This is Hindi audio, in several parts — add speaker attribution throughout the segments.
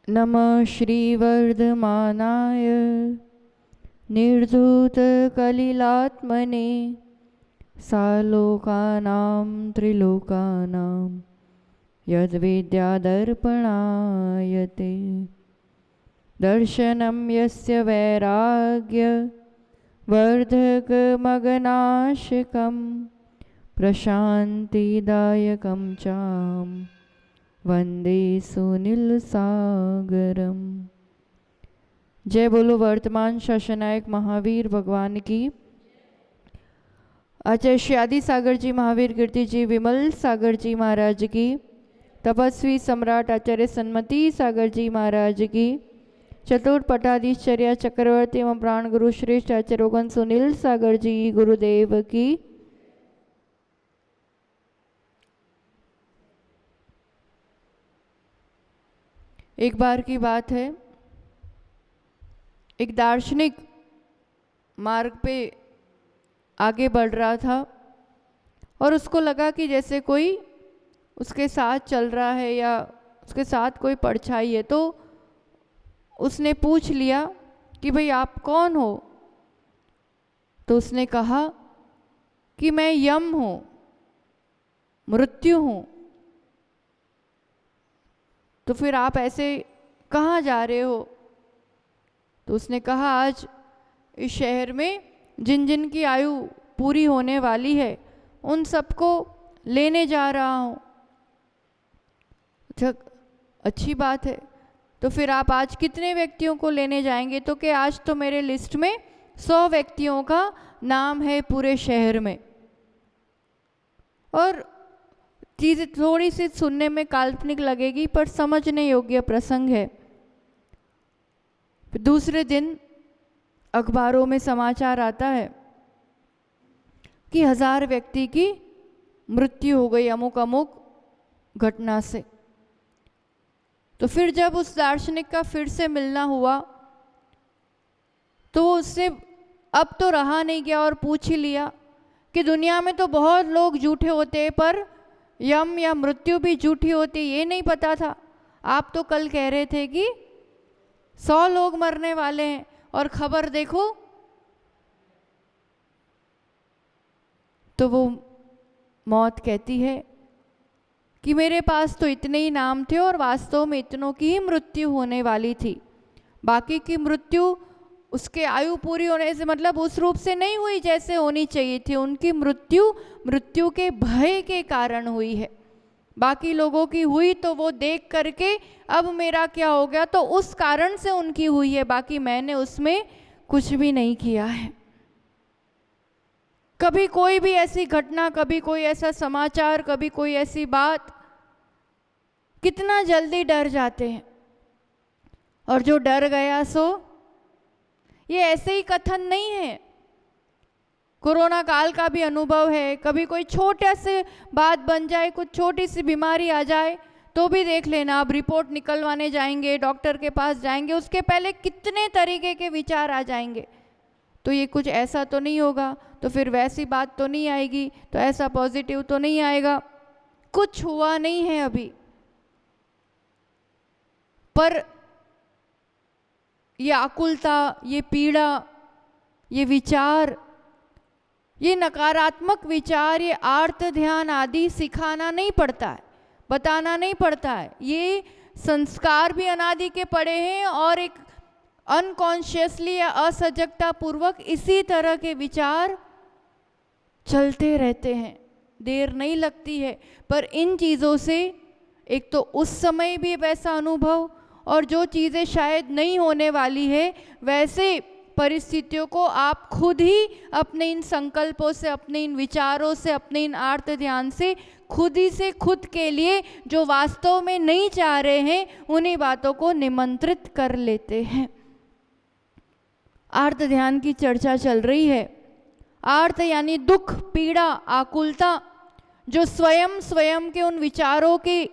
Speaker 1: नमः श्रीवर्धमानाय निर्धूतकलिलात्मने सालोकानां त्रिलोकानां यद्विद्यादर्पणायते दर्शनं यस्य वैराग्यवर्धकमगनाशकं प्रशान्तिदायकं चां वंदे सुनील सागरम। जय बोलो वर्तमान शासनायक महावीर भगवान की। आचार्य श्री आदि सागर जी महावीर कीर्ति जी विमल सागर जी महाराज की। तपस्वी सम्राट आचार्य सन्मति सागर जी महाराज की। चतुर पटाधीश्चर्या चक्रवर्ती एवं प्राण गुरु श्रेष्ठ आचार्य रोगन सुनील सागर जी गुरुदेव की। एक बार की बात है, एक दार्शनिक मार्ग पे आगे बढ़ रहा था और उसको लगा कि जैसे कोई उसके साथ चल रहा है या उसके साथ कोई परछाई है, तो उसने पूछ लिया कि भाई आप कौन हो? तो उसने कहा कि मैं यम हूँ, मृत्यु हूँ। तो फिर आप ऐसे कहाँ जा रहे हो? तो उसने कहा आज इस शहर में जिन जिन की आयु पूरी होने वाली है उन सबको लेने जा रहा हूँ। अच्छी बात है, तो फिर आप आज कितने व्यक्तियों को लेने जाएंगे? तो कि आज तो मेरे लिस्ट में 100 व्यक्तियों का नाम है पूरे शहर में। और चीज़ थोड़ी सी सुनने में काल्पनिक लगेगी पर समझने योग्य प्रसंग है। फिर दूसरे दिन अखबारों में समाचार आता है कि 1000 व्यक्ति की मृत्यु हो गई अमुक अमुक घटना से। तो फिर जब उस दार्शनिक का फिर से मिलना हुआ तो उससे अब तो रहा नहीं गया और पूछ ही लिया कि दुनिया में तो बहुत लोग झूठे होते हैं पर यम या मृत्यु भी झूठी होती, ये नहीं पता था। आप तो कल कह रहे थे कि 100 लोग मरने वाले हैं और खबर देखो तो वो मौत कहती है कि मेरे पास तो इतने ही नाम थे और वास्तव में इतनों की ही मृत्यु होने वाली थी। बाकी की मृत्यु उसके आयु पूरी होने से मतलब उस रूप से नहीं हुई जैसे होनी चाहिए थी। उनकी मृत्यु के भय के कारण हुई है। बाकी लोगों की हुई तो वो देख करके अब मेरा क्या हो गया, तो उस कारण से उनकी हुई है, बाकी मैंने उसमें कुछ भी नहीं किया है। कभी कोई भी ऐसी घटना, कभी कोई ऐसा समाचार, कभी कोई ऐसी बात, कितना जल्दी डर जाते हैं। और जो डर गया सो ये ऐसे ही कथन नहीं है। कोरोना काल का भी अनुभव है। कभी कोई छोटा से बात बन जाए, कुछ छोटी सी बीमारी आ जाए तो भी देख लेना, अब रिपोर्ट निकलवाने जाएंगे, डॉक्टर के पास जाएंगे, उसके पहले कितने तरीके के विचार आ जाएंगे। तो ये कुछ ऐसा तो नहीं होगा, तो फिर वैसी बात तो नहीं आएगी, तो ऐसा पॉजिटिव तो नहीं आएगा। कुछ हुआ नहीं है अभी, पर ये आकुलता, ये पीड़ा, ये विचार, ये नकारात्मक विचार, ये आर्त ध्यान आदि सिखाना नहीं पड़ता है, बताना नहीं पड़ता है। ये संस्कार भी अनादि के पड़े हैं और एक अनकॉन्शियसली या असजगता पूर्वक इसी तरह के विचार चलते रहते हैं। देर नहीं लगती है, पर इन चीज़ों से एक तो उस समय भी वैसा अनुभव, और जो चीज़ें शायद नहीं होने वाली है वैसे परिस्थितियों को आप खुद ही अपने इन संकल्पों से, अपने इन विचारों से, अपने इन आर्त ध्यान से खुद ही से खुद के लिए जो वास्तव में नहीं चाह रहे हैं उन्हीं बातों को निमंत्रित कर लेते हैं। आर्त ध्यान की चर्चा चल रही है। आर्त यानी दुख, पीड़ा, आकुलता, जो स्वयं के उन विचारों की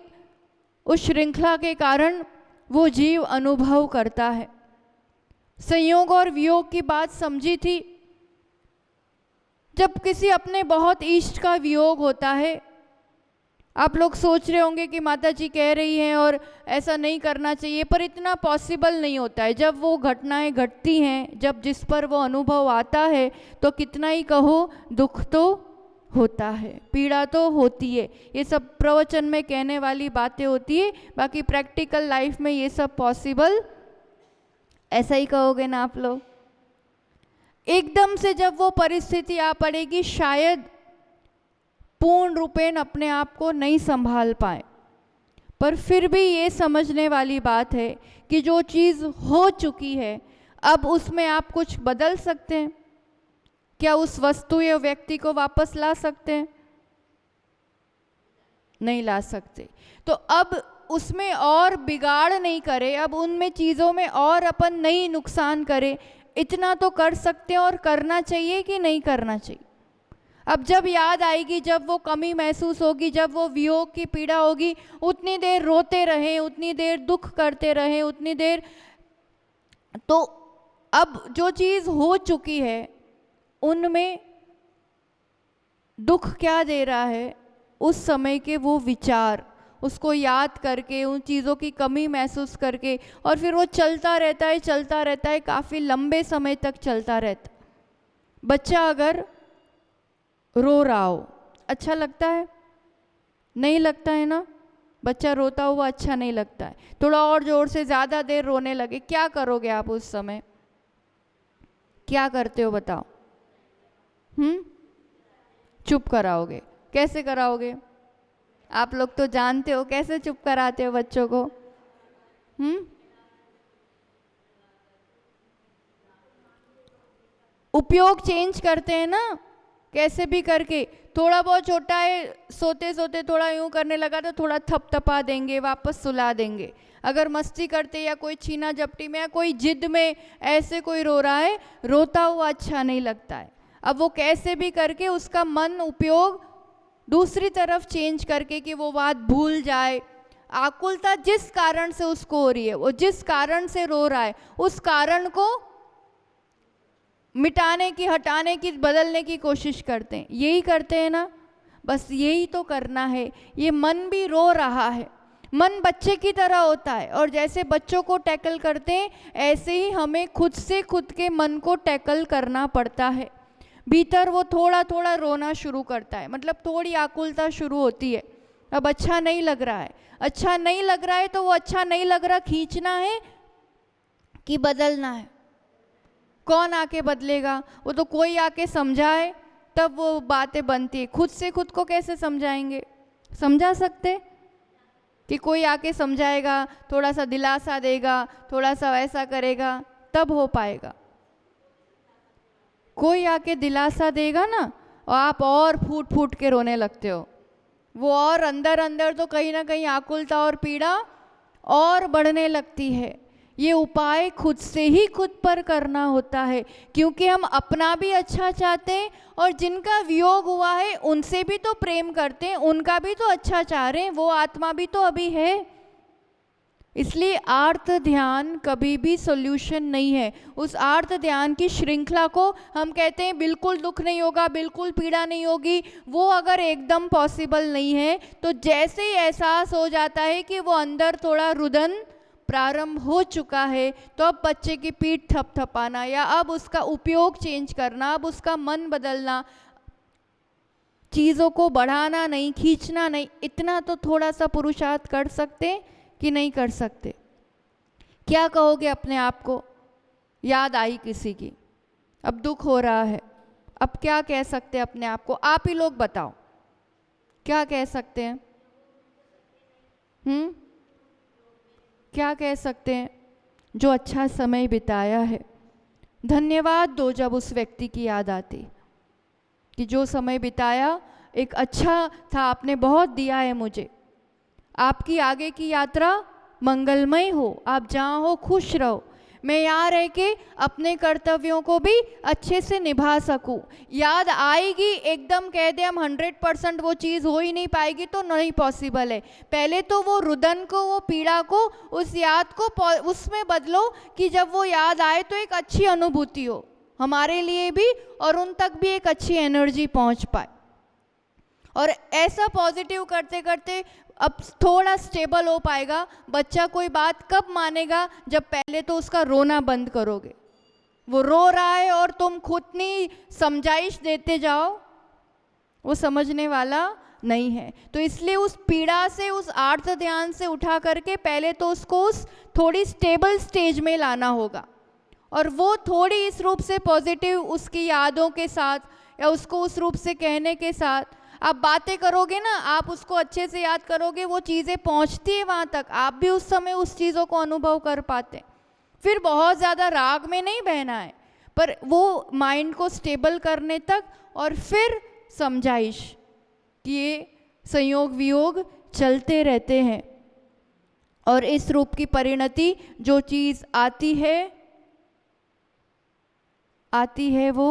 Speaker 1: उस श्रृंखला के कारण वो जीव अनुभव करता है। संयोग और वियोग की बात समझी थी। जब किसी अपने बहुत इष्ट का वियोग होता है, आप लोग सोच रहे होंगे कि माता जी कह रही हैं और ऐसा नहीं करना चाहिए, पर इतना पॉसिबल नहीं होता है। जब वो घटनाएं घटती हैं, जब जिस पर वो अनुभव आता है, तो कितना ही कहो दुख तो होता है, पीड़ा तो होती है। ये सब प्रवचन में कहने वाली बातें होती है, बाकी प्रैक्टिकल लाइफ में ये सब पॉसिबल, ऐसा ही कहोगे ना आप लोग। एकदम से जब वो परिस्थिति आ पड़ेगी, शायद पूर्ण रूपेण अपने आप को नहीं संभाल पाए, पर फिर भी ये समझने वाली बात है कि जो चीज़ हो चुकी है, अब उसमें आप कुछ बदल सकते हैं क्या? उस वस्तु या व्यक्ति को वापस ला सकते हैं? नहीं ला सकते। तो अब उसमें और बिगाड़ नहीं करे, अब उनमें चीज़ों में और अपन नहीं नुकसान करे, इतना तो कर सकते हैं। और करना चाहिए कि नहीं करना चाहिए? अब जब याद आएगी, जब वो कमी महसूस होगी, जब वो वियोग की पीड़ा होगी, उतनी देर रोते रहें, उतनी देर दुख करते रहें, उतनी देर। तो अब जो चीज़ हो चुकी है, उनमें दुख क्या दे रहा है? उस समय के वो विचार, उसको याद करके, उन चीज़ों की कमी महसूस करके, और फिर वो चलता रहता है, चलता रहता है, काफ़ी लंबे समय तक चलता रहता। बच्चा अगर रो रहा हो, अच्छा लगता है? नहीं लगता है ना? बच्चा रोता हुआ अच्छा नहीं लगता है। थोड़ा और ज़ोर से ज़्यादा देर रोने लगे, क्या करोगे आप उस समय? क्या करते हो बताओ? चुप कराओगे। कैसे कराओगे? आप लोग तो जानते हो कैसे चुप कराते हो बच्चों को। उपयोग चेंज करते हैं ना, कैसे भी करके। थोड़ा बहुत छोटा है, सोते सोते थोड़ा यूं करने लगा तो थोड़ा थपथपा देंगे, वापस सुला देंगे। अगर मस्ती करते या कोई छीना झपटी में या कोई जिद में ऐसे कोई रो रहा है, रोता हुआ अच्छा नहीं लगता है। अब वो कैसे भी करके उसका मन उपयोग दूसरी तरफ चेंज करके कि वो बात भूल जाए। आकुलता जिस कारण से उसको हो रही है, वो जिस कारण से रो रहा है, उस कारण को मिटाने की, हटाने की, बदलने की कोशिश करते हैं। यही करते हैं ना, बस यही तो करना है। ये मन भी रो रहा है, मन बच्चे की तरह होता है, और जैसे बच्चों को टैकल करते हैं, ऐसे ही हमें खुद से खुद के मन को टैकल करना पड़ता है। भीतर वो थोड़ा थोड़ा रोना शुरू करता है, मतलब थोड़ी आकुलता शुरू होती है। अब अच्छा नहीं लग रहा है, अच्छा नहीं लग रहा है, तो वो अच्छा नहीं लग रहा खींचना है कि बदलना है? कौन आके बदलेगा? वो तो कोई आके समझाए तब वो बातें बनती है। खुद से खुद को कैसे समझाएंगे? समझा सकते कि कोई आके समझाएगा, थोड़ा सा दिलासा देगा, थोड़ा सा वैसा करेगा, तब हो पाएगा। कोई आके दिलासा देगा ना, और आप और फूट फूट के रोने लगते हो, वो और अंदर अंदर तो कहीं ना कहीं आकुलता और पीड़ा और बढ़ने लगती है। ये उपाय खुद से ही खुद पर करना होता है, क्योंकि हम अपना भी अच्छा चाहते हैं और जिनका वियोग हुआ है उनसे भी तो प्रेम करते हैं, उनका भी तो अच्छा चाह रहे हैं, वो आत्मा भी तो अभी है। इसलिए आर्त ध्यान कभी भी सॉल्यूशन नहीं है। उस आर्त ध्यान की श्रृंखला को हम कहते हैं बिल्कुल दुख नहीं होगा, बिल्कुल पीड़ा नहीं होगी, वो अगर एकदम पॉसिबल नहीं है, तो जैसे ही एहसास हो जाता है कि वो अंदर थोड़ा रुदन प्रारंभ हो चुका है, तो अब बच्चे की पीठ थपथपाना या अब उसका उपयोग चेंज करना, अब उसका मन बदलना, चीज़ों को बढ़ाना नहीं, खींचना नहीं, इतना तो थोड़ा सा पुरुषार्थ कर सकते कि नहीं कर सकते? क्या कहोगे अपने आप को? याद आई किसी की, अब दुख हो रहा है, अब क्या कह सकते हैं अपने आप को? आप ही लोग बताओ, क्या कह सकते हैं? क्या कह सकते हैं? जो अच्छा समय बिताया है, धन्यवाद दो जब उस व्यक्ति की याद आती कि जो समय बिताया एक अच्छा था, आपने बहुत दिया है मुझे। आपकी आगे की यात्रा मंगलमय हो, आप जहाँ हो खुश रहो, मैं यहाँ रह के अपने कर्तव्यों को भी अच्छे से निभा सकूं। याद आएगी, एकदम कह दे हम 100% वो चीज़ हो ही नहीं पाएगी तो नहीं पॉसिबल है। पहले तो वो रुदन को, वो पीड़ा को, उस याद को उसमें बदलो कि जब वो याद आए तो एक अच्छी अनुभूति हो हमारे लिए भी और उन तक भी एक अच्छी एनर्जी पहुँच पाए। और ऐसा पॉजिटिव करते करते अब थोड़ा स्टेबल हो पाएगा। बच्चा कोई बात कब मानेगा, जब पहले तो उसका रोना बंद करोगे। वो रो रहा है और तुम खुद नहीं समझाइश देते जाओ, वो समझने वाला नहीं है। तो इसलिए उस पीड़ा से, उस आर्त ध्यान से उठा करके पहले तो उसको उस थोड़ी स्टेबल स्टेज में लाना होगा। और वो थोड़ी इस रूप से पॉजिटिव उसकी यादों के साथ या उसको उस रूप से कहने के साथ आप बातें करोगे ना, आप उसको अच्छे से याद करोगे, वो चीज़ें पहुंचती है वहाँ तक, आप भी उस समय उस चीज़ों को अनुभव कर पाते। फिर बहुत ज़्यादा राग में नहीं बहना है, पर वो माइंड को स्टेबल करने तक, और फिर समझाइश कि ये संयोग वियोग चलते रहते हैं और इस रूप की परिणति जो चीज़ आती है वो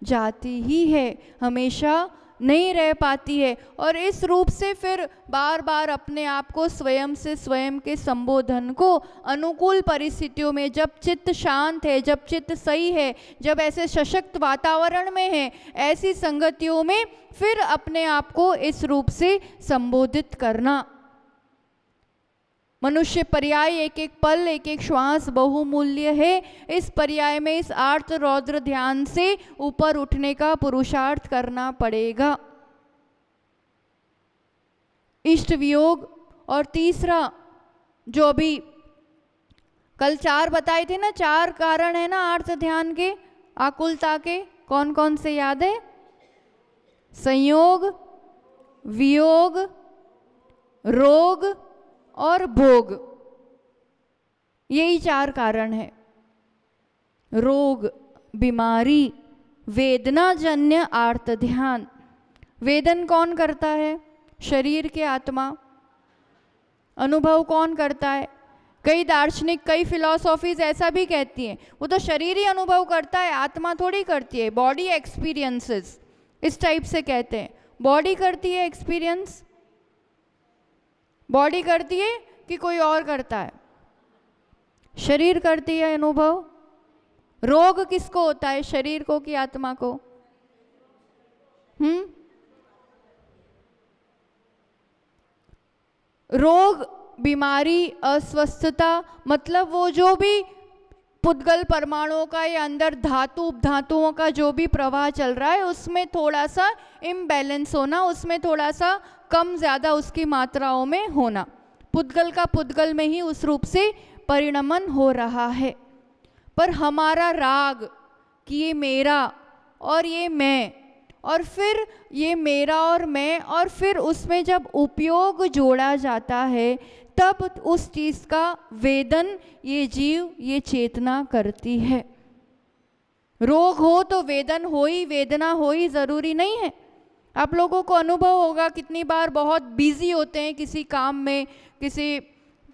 Speaker 1: जाती ही है, हमेशा नहीं रह पाती है। और इस रूप से फिर बार बार अपने आप को स्वयं से स्वयं के संबोधन को अनुकूल परिस्थितियों में, जब चित्त शांत है, जब चित्त सही है, जब ऐसे सशक्त वातावरण में है, ऐसी संगतियों में फिर अपने आप को इस रूप से संबोधित करना। मनुष्य पर्याय एक एक पल, एक एक श्वास बहुमूल्य है। इस पर्याय में इस आर्त रौद्र ध्यान से ऊपर उठने का पुरुषार्थ करना पड़ेगा। इष्ट वियोग, और तीसरा जो अभी कल 4 बताए थे ना, 4 कारण है ना आर्त ध्यान के, आकुलता के, कौन कौन से याद है? संयोग, वियोग, रोग और भोग, यही 4 कारण है। रोग, बीमारी, वेदनाजन्य आर्त ध्यान। वेदन कौन करता है? शरीर के आत्मा। अनुभव कौन करता है? कई दार्शनिक, कई फिलॉसॉफीज ऐसा भी कहती हैं, वो तो शरीर ही अनुभव करता है, आत्मा थोड़ी करती है। बॉडी एक्सपीरियंसेस, इस टाइप से कहते हैं। बॉडी करती है एक्सपीरियंस, बॉडी करती है कि कोई और करता है? शरीर करती है अनुभव। रोग किसको होता है, शरीर को कि आत्मा को? रोग, बीमारी, अस्वस्थता, मतलब वो जो भी पुद्गल परमाणुओं का या अंदर धातु उपधातुओं का जो भी प्रवाह चल रहा है, उसमें थोड़ा सा इम्बैलेंस होना, उसमें थोड़ा सा कम ज़्यादा उसकी मात्राओं में होना, पुद्गल का पुद्गल में ही उस रूप से परिणमन हो रहा है। पर हमारा राग कि ये मेरा और ये मैं, और फिर ये मेरा और मैं, और फिर उसमें जब उपयोग जोड़ा जाता है तब उस चीज़ का वेदन ये जीव, ये चेतना करती है। रोग हो तो वेदन हो ही, वेदना हो ही ज़रूरी नहीं है। आप लोगों को अनुभव होगा, कितनी बार बहुत बिजी होते हैं किसी काम में, किसी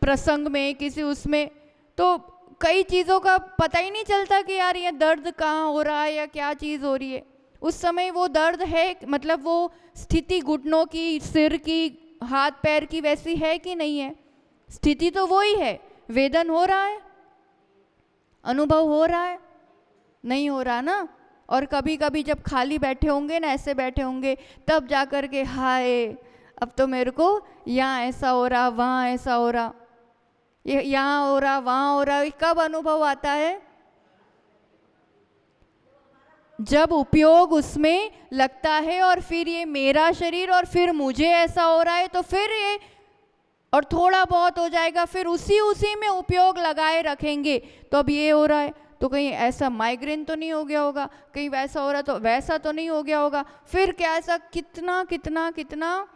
Speaker 1: प्रसंग में, किसी उसमें, तो कई चीज़ों का पता ही नहीं चलता कि यार ये दर्द कहाँ हो रहा है या क्या चीज़ हो रही है। उस समय वो दर्द है, मतलब वो स्थिति घुटनों की, सिर की, हाथ पैर की वैसी है कि नहीं है? स्थिति तो वो ही है। वेदन हो रहा है, अनुभव हो रहा है? नहीं हो रहा ना। और कभी कभी जब खाली बैठे होंगे ना, ऐसे बैठे होंगे, तब जा कर के हाय अब तो मेरे को यहाँ ऐसा हो रहा, वहाँ ऐसा हो रहा, ये यहाँ हो रहा, वहाँ हो रहा। कब अनुभव आता है? जब उपयोग उसमें लगता है, और फिर ये मेरा शरीर, और फिर मुझे ऐसा हो रहा है, तो फिर ये और थोड़ा बहुत हो जाएगा, फिर उसी में उपयोग लगाए रखेंगे। तो अब ये हो रहा है तो कहीं ऐसा माइग्रेन तो नहीं हो गया होगा, कहीं वैसा हो रहा तो वैसा तो नहीं हो गया होगा, फिर क्या ऐसा कितना कितना कितना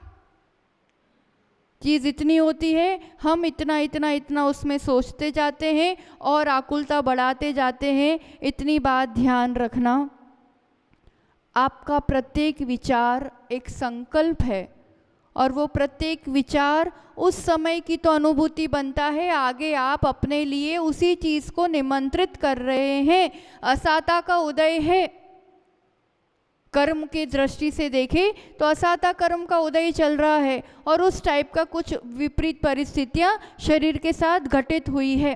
Speaker 1: चीज़ इतनी होती है। हम इतना इतना इतना उसमें सोचते जाते हैं और आकुलता बढ़ाते जाते हैं। इतनी बात ध्यान रखना, आपका प्रत्येक विचार एक संकल्प है, और वो प्रत्येक विचार उस समय की तो अनुभूति बनता है, आगे आप अपने लिए उसी चीज़ को निमंत्रित कर रहे हैं। असाता का उदय है। कर्म की दृष्टि से देखें तो असाता कर्म का उदय चल रहा है, और उस टाइप का कुछ विपरीत परिस्थितियां शरीर के साथ घटित हुई है।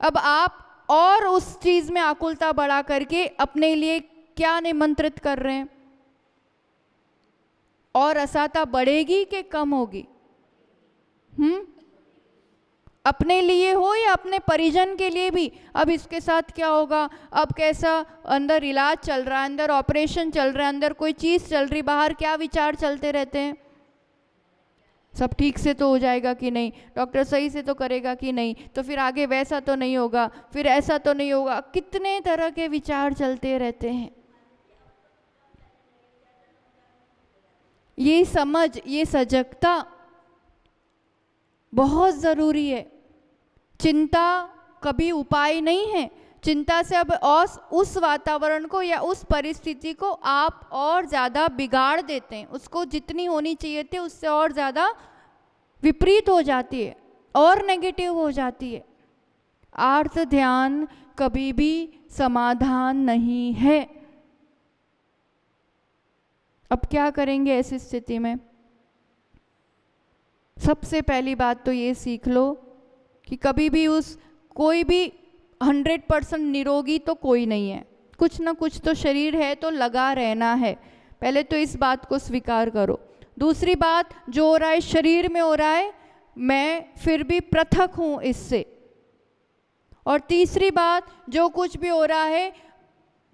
Speaker 1: अब आप और उस चीज़ में आकुलता बढ़ा करके अपने लिए क्या निमंत्रित कर रहे हैं? और असहता बढ़ेगी कि कम होगी? अपने लिए हो या अपने परिजन के लिए भी। अब इसके साथ क्या होगा, अब कैसा अंदर इलाज चल रहा है, अंदर ऑपरेशन चल रहा है, अंदर कोई चीज़ चल रही, बाहर क्या विचार चलते रहते हैं, सब ठीक से तो हो जाएगा कि नहीं, डॉक्टर सही से तो करेगा कि नहीं, तो फिर आगे वैसा तो नहीं होगा, फिर ऐसा तो नहीं होगा, कितने तरह के विचार चलते रहते हैं। ये समझ, ये सजगता बहुत ज़रूरी है। चिंता कभी उपाय नहीं है। चिंता से अब उस वातावरण को या उस परिस्थिति को आप और ज़्यादा बिगाड़ देते हैं, उसको जितनी होनी चाहिए थी उससे और ज़्यादा विपरीत हो जाती है और नेगेटिव हो जाती है। आर्त ध्यान कभी भी समाधान नहीं है। अब क्या करेंगे ऐसी स्थिति में? सबसे पहली बात तो ये सीख लो कि कभी भी कोई भी 100% निरोगी तो कोई नहीं है, कुछ ना कुछ तो शरीर है, तो लगा रहना है। पहले तो इस बात को स्वीकार करो। दूसरी बात, जो हो रहा है शरीर में हो रहा है, मैं फिर भी पृथक हूँ इससे। और तीसरी बात, जो कुछ भी हो रहा है,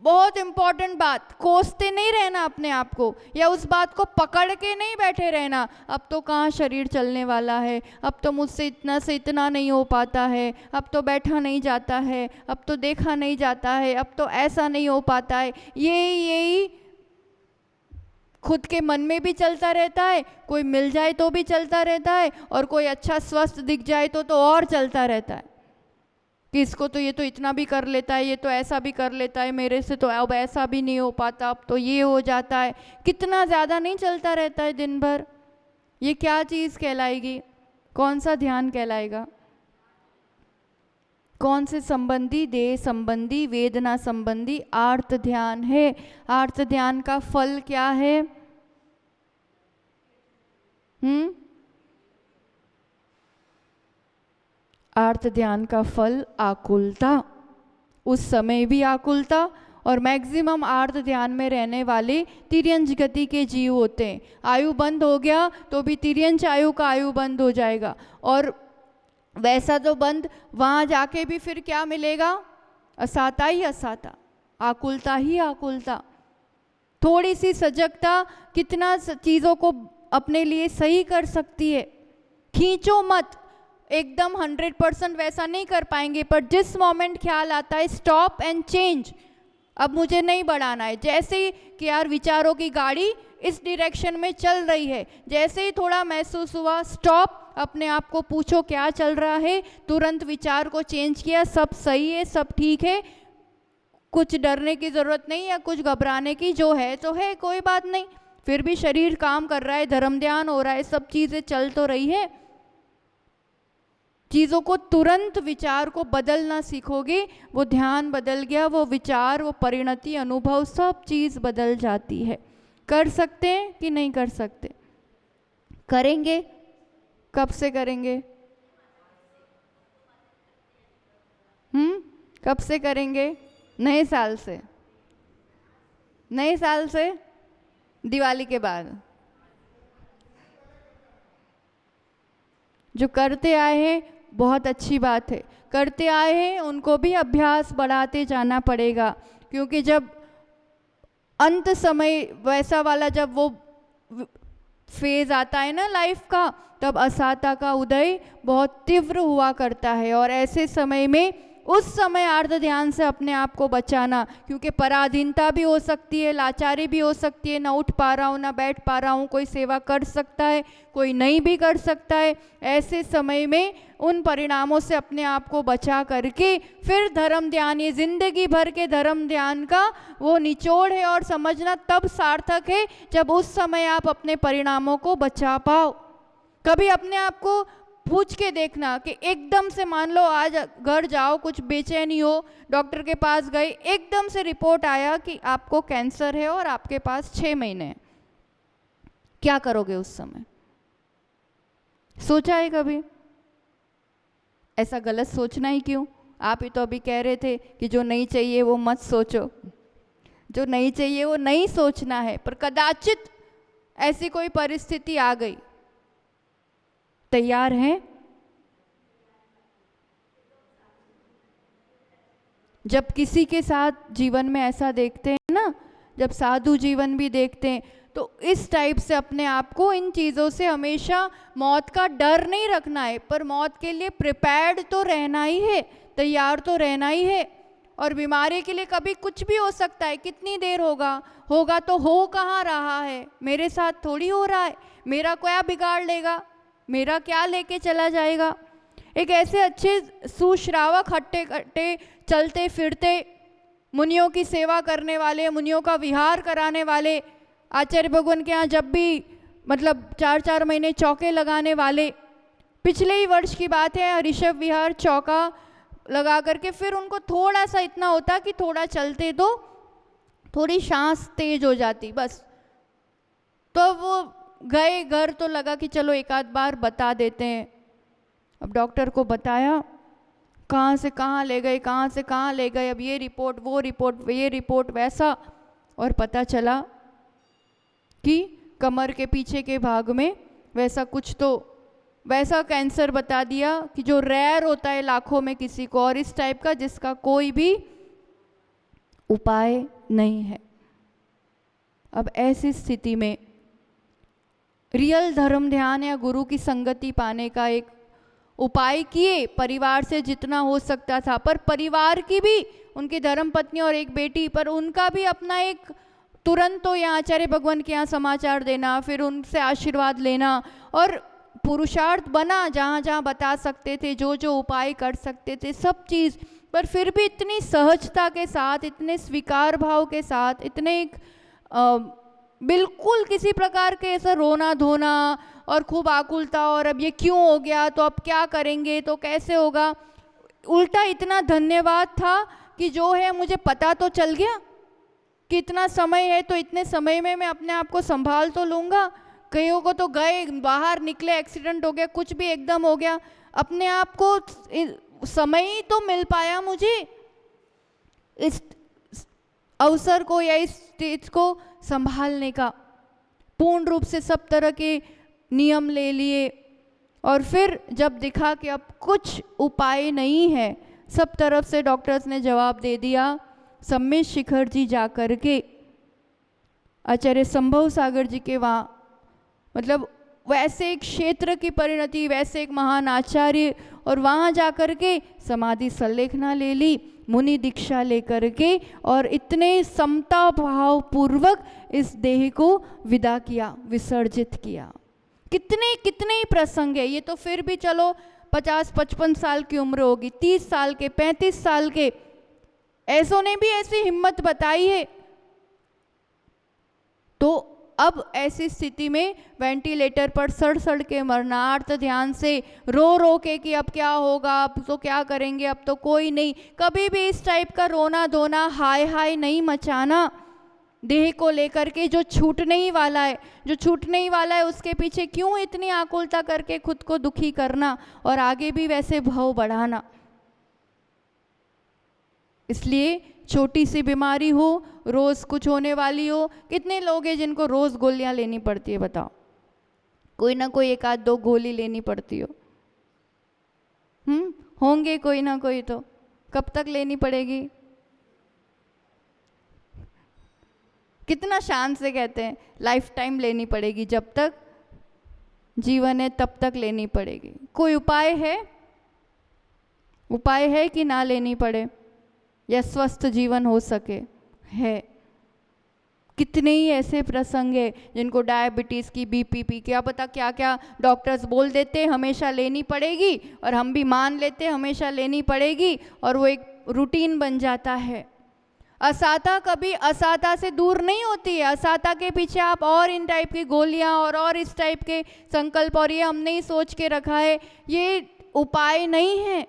Speaker 1: बहुत इम्पॉर्टेंट बात, कोसते नहीं रहना अपने आप को, या उस बात को पकड़ के नहीं बैठे रहना। अब तो कहाँ शरीर चलने वाला है, अब तो मुझसे इतना से इतना नहीं हो पाता है, अब तो बैठा नहीं जाता है, अब तो देखा नहीं जाता है, अब तो ऐसा नहीं हो पाता है। यही खुद के मन में भी चलता रहता है, कोई मिल जाए तो भी चलता रहता है, और कोई अच्छा स्वस्थ दिख जाए तो और चलता रहता है कि इसको तो ये तो इतना भी कर लेता है, ये तो ऐसा भी कर लेता है, मेरे से तो अब ऐसा भी नहीं हो पाता, अब तो ये हो जाता है। कितना ज़्यादा नहीं चलता रहता है दिन भर। ये क्या चीज़ कहलाएगी? कौन सा ध्यान कहलाएगा? कौन से संबंधी? देह संबंधी, वेदना संबंधी आर्त ध्यान है। आर्त ध्यान का फल क्या है? आर्त ध्यान का फल आकुलता, उस समय भी आकुलता। और मैक्सिमम आर्त ध्यान में रहने वाले तिर्यंच गति के जीव होते हैं। आयु बंद हो गया तो भी तिर्यंच आयु का आयु बंद हो जाएगा, और वैसा तो बंद, वहाँ जाके भी फिर क्या मिलेगा? असाता ही असाता, आकुलता ही आकुलता। थोड़ी सी सजगता कितना चीज़ों को अपने लिए सही कर सकती है। खींचो मत, एकदम 100% वैसा नहीं कर पाएंगे, पर जिस मोमेंट ख्याल आता है, स्टॉप एंड चेंज। अब मुझे नहीं बढ़ाना है, जैसे ही कि यार विचारों की गाड़ी इस डायरेक्शन में चल रही है, जैसे ही थोड़ा महसूस हुआ, स्टॉप, अपने आप को पूछो क्या चल रहा है, तुरंत विचार को चेंज किया, सब सही है, सब ठीक है, कुछ डरने की ज़रूरत नहीं या कुछ घबराने की, जो है तो है, कोई बात नहीं। फिर भी शरीर काम कर रहा है, धर्म ध्यान हो रहा है, सब चीज़ें चल तो रही है। चीज़ों को तुरंत, विचार को बदलना सीखोगे, वो ध्यान बदल गया, वो विचार, वो परिणति, अनुभव, सब चीज़ बदल जाती है। कर सकते हैं कि नहीं कर सकते? करेंगे? कब से करेंगे? कब से करेंगे? नए साल से। नए साल से, दिवाली के बाद। जो करते आए हैं बहुत अच्छी बात है, करते आए हैं उनको भी अभ्यास बढ़ाते जाना पड़ेगा, क्योंकि जब अंत समय वैसा वाला, जब वो फेज आता है ना लाइफ का, तब असाता का उदय बहुत तीव्र हुआ करता है। और ऐसे समय में, उस समय आर्त ध्यान से अपने आप को बचाना, क्योंकि पराधीनता भी हो सकती है, लाचारी भी हो सकती है, ना उठ पा रहा हूँ, ना बैठ पा रहा हूँ, कोई सेवा कर सकता है, कोई नहीं भी कर सकता है। ऐसे समय में उन परिणामों से अपने आप को बचा करके फिर धर्म ध्यान, ये जिंदगी भर के धर्म ध्यान का वो निचोड़ है, और समझना तब सार्थक है जब उस समय आप अपने परिणामों को बचा पाओ। कभी अपने आप को पूछ के देखना कि एकदम से, मान लो आज घर जाओ, कुछ बेचैनी हो, डॉक्टर के पास गए, एकदम से रिपोर्ट आया कि आपको कैंसर है और आपके पास 6 महीने हैं, क्या करोगे उस समय? सोचा है कभी? ऐसा गलत सोचना ही क्यों? आप ही तो अभी कह रहे थे कि जो नहीं चाहिए वो मत सोचो, जो नहीं चाहिए वो नहीं सोचना है। पर कदाचित ऐसी कोई परिस्थिति आ गई, तैयार हैं? जब किसी के साथ जीवन में ऐसा देखते हैं ना, जब साधु जीवन भी देखते हैं, तो इस टाइप से अपने आप को इन चीज़ों से हमेशा मौत का डर नहीं रखना है, पर मौत के लिए प्रिपेयर्ड तो रहना ही है, तैयार तो रहना ही है। और बीमारी के लिए कभी कुछ भी हो सकता है, कितनी देर होगा तो हो कहाँ रहा है, मेरे साथ थोड़ी हो रहा है, मेरा क्या बिगाड़ लेगा, मेरा क्या लेके चला जाएगा। एक ऐसे अच्छे सुश्रावक हट्टे कट्टे चलते फिरते मुनियों की सेवा करने वाले, मुनियों का विहार कराने वाले, आचार्य भगवान के यहाँ जब भी मतलब 4-4 महीने चौके लगाने वाले, पिछले ही वर्ष की बात है, ऋषभ विहार चौका लगा करके फिर उनको थोड़ा सा इतना होता कि थोड़ा चलते तो थोड़ी सांस तेज हो जाती बस, तो वो गए घर, तो लगा कि चलो एक आध बार बता देते हैं। अब डॉक्टर को बताया, कहाँ से कहाँ ले गए, कहाँ से कहाँ ले गए, अब ये रिपोर्ट वो रिपोर्ट, ये रिपोर्ट वैसा, और पता चला कि कमर के पीछे के भाग में वैसा कुछ, तो वैसा कैंसर बता दिया कि जो रेयर होता है लाखों में किसी को, और इस टाइप का जिसका कोई भी उपाय नहीं है। अब ऐसी स्थिति में रियल धर्म ध्यान या गुरु की संगति पाने का एक उपाय किए, परिवार से जितना हो सकता था, पर परिवार की भी, उनकी धर्मपत्नी और एक बेटी, पर उनका भी अपना एक तुरंत तो यहाँ आचार्य भगवान के यहाँ समाचार देना, फिर उनसे आशीर्वाद लेना, और पुरुषार्थ बना जहाँ जहाँ बता सकते थे, जो जो उपाय कर सकते थे, सब चीज़, पर फिर भी इतनी सहजता के साथ, इतने स्वीकार भाव के साथ, इतने एक बिल्कुल किसी प्रकार के ऐसा रोना धोना और खूब आकुलता, और अब ये क्यों हो गया, तो अब क्या करेंगे, तो कैसे होगा, उल्टा इतना धन्यवाद था कि जो है मुझे पता तो चल गया कि इतना समय है, तो इतने समय में मैं अपने आप को संभाल तो लूँगा। कईयों को तो गए बाहर निकले, एक्सीडेंट हो गया, कुछ भी एकदम हो गया, अपने आप को समय ही तो मिल पाया मुझे इस अवसर को या इस स्टेज को संभालने का, पूर्ण रूप से सब तरह के नियम ले लिए, और फिर जब दिखा कि अब कुछ उपाय नहीं है, सब तरफ से डॉक्टर्स ने जवाब दे दिया, सम्मेश शिखर जी जा कर के आचार्य संभव सागर जी के वहाँ, मतलब वैसे एक क्षेत्र की परिणति, वैसे एक महान आचार्य, और वहाँ जा कर के समाधि संलेखना ले ली, मुनि दीक्षा लेकर के, और इतने समता भाव पूर्वक इस देह को विदा किया, विसर्जित किया। कितने कितने ही प्रसंग है ये, तो फिर भी चलो 50-55 साल की उम्र होगी, 30 साल के, 35 साल के, ऐसों ने भी ऐसी हिम्मत बताई है। तो अब ऐसी स्थिति में वेंटिलेटर पर सड़ के मरना, आर्त ध्यान से रो के कि अब क्या होगा, अब तो क्या करेंगे, अब तो कोई नहीं, कभी भी इस टाइप का रोना धोना, हाय हाय नहीं मचाना देह को लेकर के, जो छूटने ही वाला है, जो छूटने ही वाला है, उसके पीछे क्यों इतनी आकुलता करके खुद को दुखी करना और आगे भी वैसे भाव बढ़ाना। इसलिए छोटी सी बीमारी हो, रोज़ कुछ होने वाली हो, कितने लोग हैं जिनको रोज़ गोलियां लेनी पड़ती है, बताओ, कोई ना कोई एक आध दो गोली लेनी पड़ती हो, होंगे कोई ना कोई, तो कब तक लेनी पड़ेगी। कितना शान से कहते हैं, लाइफ टाइम लेनी पड़ेगी, जब तक जीवन है तब तक लेनी पड़ेगी। कोई उपाय है, उपाय है कि ना लेनी पड़े या स्वस्थ जीवन हो सके, है। कितने ही ऐसे प्रसंग है जिनको डायबिटीज़ की, बीपी, क्या पता क्या क्या डॉक्टर्स बोल देते हमेशा लेनी पड़ेगी, और हम भी मान लेते हमेशा लेनी पड़ेगी, और वो एक रूटीन बन जाता है। असाता कभी असाता से दूर नहीं होती है, असाता के पीछे आप और इन टाइप की गोलियां और इस टाइप के संकल्प, और ये हमने ही सोच के रखा है, ये उपाय नहीं है।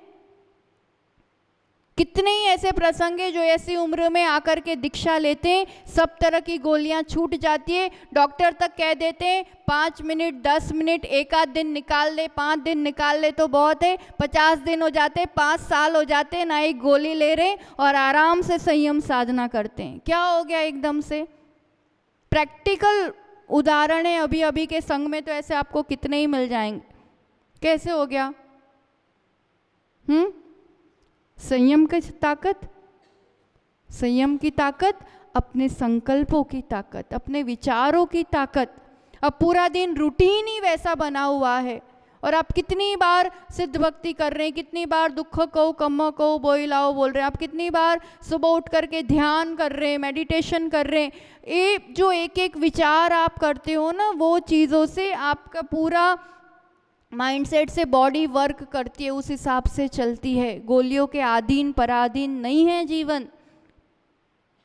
Speaker 1: कितने ही ऐसे प्रसंग हैं जो ऐसी उम्र में आकर के दीक्षा लेते हैं, सब तरह की गोलियां छूट जाती है, डॉक्टर तक कह देते हैं 5 मिनट 10 मिनट एक आध दिन निकाल ले, 5 दिन निकाल ले तो बहुत है, 50 दिन हो जाते, 5 साल हो जाते, ना एक गोली ले रहे और आराम से संयम साधना करते हैं। क्या हो गया एकदम से? प्रैक्टिकल उदाहरण है, अभी अभी के संग में तो ऐसे आपको कितने ही मिल जाएंगे। कैसे हो गया? संयम की ताकत, संयम की ताकत, अपने संकल्पों की ताकत, अपने विचारों की ताकत। अब पूरा दिन रूटीन ही वैसा बना हुआ है और आप कितनी बार सिद्ध भक्ति कर रहे हैं, कितनी बार दुख को कम्म को बोइलाओ बोल रहे हैं, आप कितनी बार सुबह उठ करके ध्यान कर रहे हैं, मेडिटेशन कर रहे हैं। ये जो एक एक विचार आप करते हो ना, वो चीज़ों से आपका पूरा माइंडसेट से बॉडी वर्क करती है, उस हिसाब से चलती है। गोलियों के अधीन पराधीन नहीं है जीवन।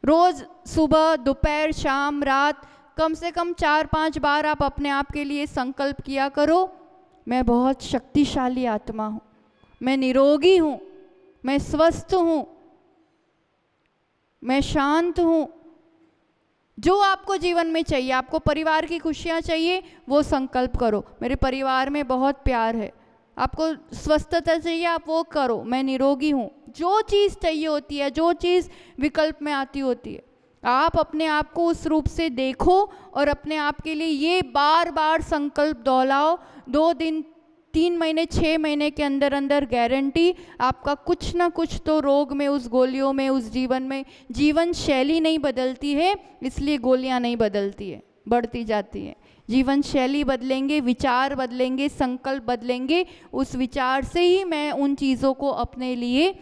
Speaker 1: रोज सुबह दोपहर शाम रात कम से कम 4-5 बार आप अपने आप के लिए संकल्प किया करो, मैं बहुत शक्तिशाली आत्मा हूँ, मैं निरोगी हूँ, मैं स्वस्थ हूँ, मैं शांत हूँ। जो आपको जीवन में चाहिए, आपको परिवार की खुशियाँ चाहिए, वो संकल्प करो, मेरे परिवार में बहुत प्यार है। आपको स्वस्थता चाहिए, आप वो करो, मैं निरोगी हूँ। जो चीज़ चाहिए होती है, जो चीज़ विकल्प में आती होती है, आप अपने आप को उस रूप से देखो और अपने आप के लिए ये बार बार संकल्प दोहराओ। 2 दिन 3 महीने 6 महीने के अंदर अंदर गारंटी आपका कुछ ना कुछ तो रोग में, उस गोलियों में, उस जीवन में, जीवन शैली नहीं बदलती है इसलिए गोलियां नहीं बदलती है, बढ़ती जाती है। जीवन शैली बदलेंगे, विचार बदलेंगे, संकल्प बदलेंगे, उस विचार से ही मैं उन चीज़ों को अपने लिए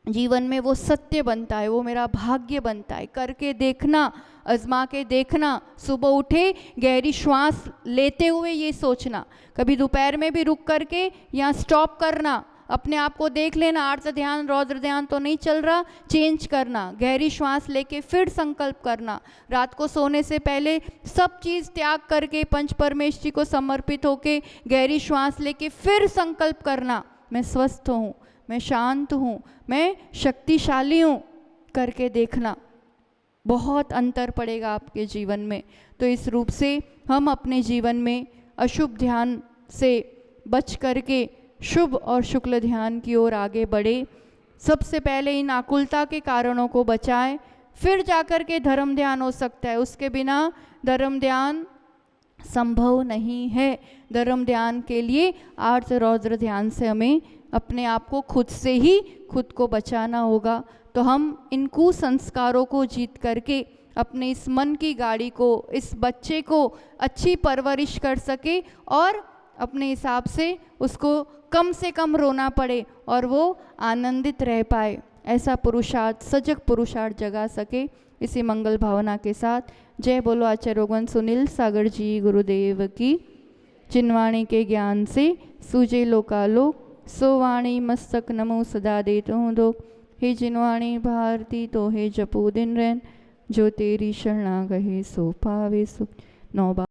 Speaker 1: जीवन में वो सत्य बनता है, वो मेरा भाग्य बनता है। करके देखना, आजमा के देखना। सुबह उठे गहरी श्वास लेते हुए ये सोचना, कभी दोपहर में भी रुक करके यहाँ स्टॉप करना, अपने आप को देख लेना, आर्त ध्यान रौद्र ध्यान तो नहीं चल रहा, चेंज करना, गहरी श्वास लेके फिर संकल्प करना। रात को सोने से पहले सब चीज़ त्याग करके पंच परमेश्वरी को समर्पित होके गहरी श्वास लेके फिर संकल्प करना, मैं स्वस्थ हूँ, मैं शांत हूँ, मैं शक्तिशाली हूँ। करके देखना, बहुत अंतर पड़ेगा आपके जीवन में। तो इस रूप से हम अपने जीवन में अशुभ ध्यान से बच करके शुभ और शुक्ल ध्यान की ओर आगे बढ़े। सबसे पहले इन आकुलता के कारणों को बचाएं, फिर जाकर के धर्म ध्यान हो सकता है। उसके बिना धर्म ध्यान संभव नहीं है। धर्म ध्यान के लिए आर्त रौद्र ध्यान से हमें अपने आप को खुद से ही खुद को बचाना होगा। तो हम इन कुसंस्कारों को जीत करके अपने इस मन की गाड़ी को, इस बच्चे को अच्छी परवरिश कर सके और अपने हिसाब से उसको कम से कम रोना पड़े और वो आनंदित रह पाए, ऐसा पुरुषार्थ, सजग पुरुषार्थ जगा सके। इसी मंगल भावना के साथ जय बोलो आचार्य रोगन सुनील सागर जी गुरुदेव की। जिनवाणी के ज्ञान से सूझे लोकालोक, सो वाणी मस्तक नमो सदा देतो हूँ दो। हे जिनवाणी भारती तो हे जपू दिन रैन, जो तेरी शरणा गहे सो पावे सुख। 9 बार